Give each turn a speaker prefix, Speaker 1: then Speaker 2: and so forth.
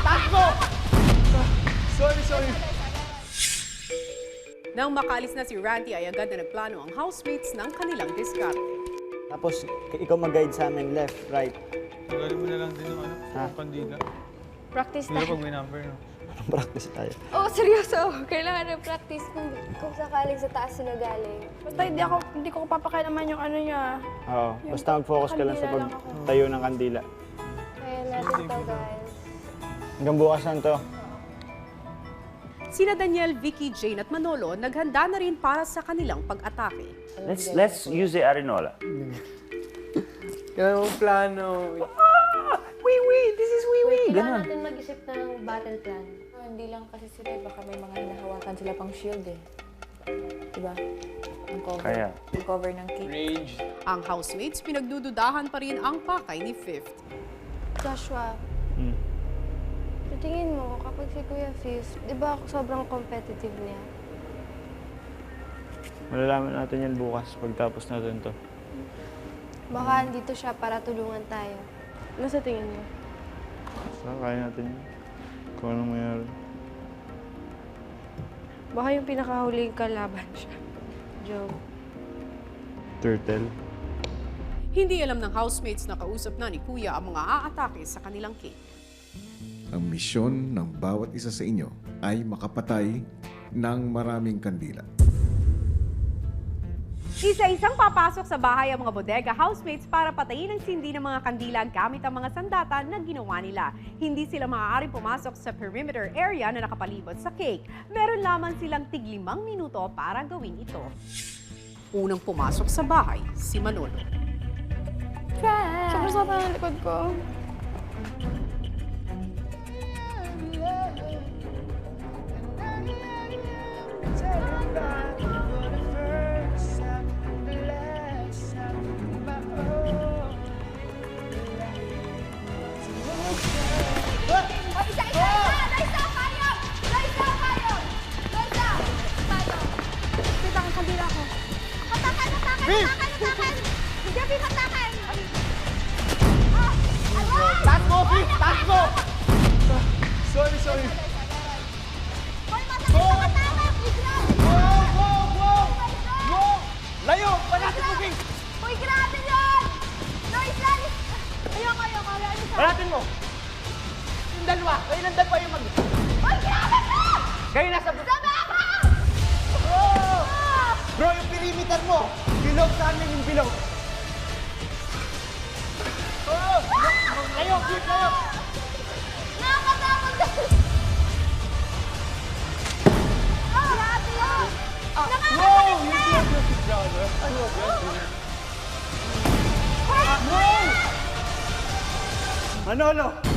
Speaker 1: Taas mo! Sorry.
Speaker 2: Nang makaalis na si Randy ay agad na nagplano ang housemates ng kanilang diskarte.
Speaker 3: Tapos, ikaw mag-guide sa amin, left, right.
Speaker 4: Tagalin mo na lang din yung kandila.
Speaker 5: Practice
Speaker 4: Pero
Speaker 5: tayo.
Speaker 4: pag may number, no?
Speaker 3: Practice tayo.
Speaker 5: Oh, seryoso. Kailangan ng practice kung sakaling sa taas na galing.
Speaker 6: Basta hindi ko papakailaman yung ano niya.
Speaker 3: Oo, basta mag-focus ka lang sa
Speaker 6: kandila lang ako.
Speaker 3: pagtayo ng kandila.
Speaker 5: Kaya natin to, guys.
Speaker 3: Hanggang bukas na to.
Speaker 2: Sina Daniel, Vicky, Jane at Manolo naghanda na rin para sa kanilang pag-atake.
Speaker 7: Let's use the Arenola.
Speaker 1: Kailangan mong plano.
Speaker 7: This is wee.
Speaker 5: Kailangan natin mag-isip ng battle plan. Hindi lang kasi sila, baka may mga hinahawakan sila pang shield eh. Diba? Ang cover.
Speaker 7: Kaya.
Speaker 5: Ang cover ng cake.
Speaker 1: Range.
Speaker 2: Ang housemates pinagdududahan pa rin ang pakay ni Fifth.
Speaker 6: Joshua, sa tingin mo, kapag si Kuya Fifth, di ba sobrang competitive niya?
Speaker 3: Malalaman natin yan bukas pagtapos natin to.
Speaker 6: Baka andito siya para tulungan tayo. Ano sa tingin mo?
Speaker 3: So, kaya natin yun. Kung anong mayroon.
Speaker 6: Baka yung pinakahuling kalaban siya. Joe.
Speaker 3: Turtle.
Speaker 2: Hindi alam ng housemates na kausap na ni Kuya ang mga aatake sa kanilang cake.
Speaker 8: Ang misyon ng bawat isa sa inyo ay makapatay ng maraming kandila.
Speaker 2: Isa-isang papasok sa bahay ang mga bodega housemates para patayin ang sindi ng mga kandila gamit ang mga sandata na ginawa nila. Hindi sila maaaring pumasok sa perimeter area na nakapalibot sa cake. Meron lamang silang tig-5 minuto para gawin ito. Unang pumasok sa bahay, si Manolo.
Speaker 6: Sobrang sakit ng likod ko. Kita ang kandila ko.
Speaker 1: Taas mo, Fifth! Taas mo! Sorry. Go! Layo! Panatin mo, Fifth!
Speaker 5: Uy, grabe yun! Noise lang! Ayoko.
Speaker 1: Panatin mo! Yung dalawa! Kayo ng dalawa yung mag...
Speaker 5: Uy, grabe ka!
Speaker 1: Kayo nasa...
Speaker 5: Sabi ako!
Speaker 1: Bro, yung perimeter mo! Bilog sa amin yung bilog! Layo, Fifth! Layo!
Speaker 5: Nakakatakot ka! Grabe yun!
Speaker 1: Wow! You killed your Fifth brother.
Speaker 3: Manolo!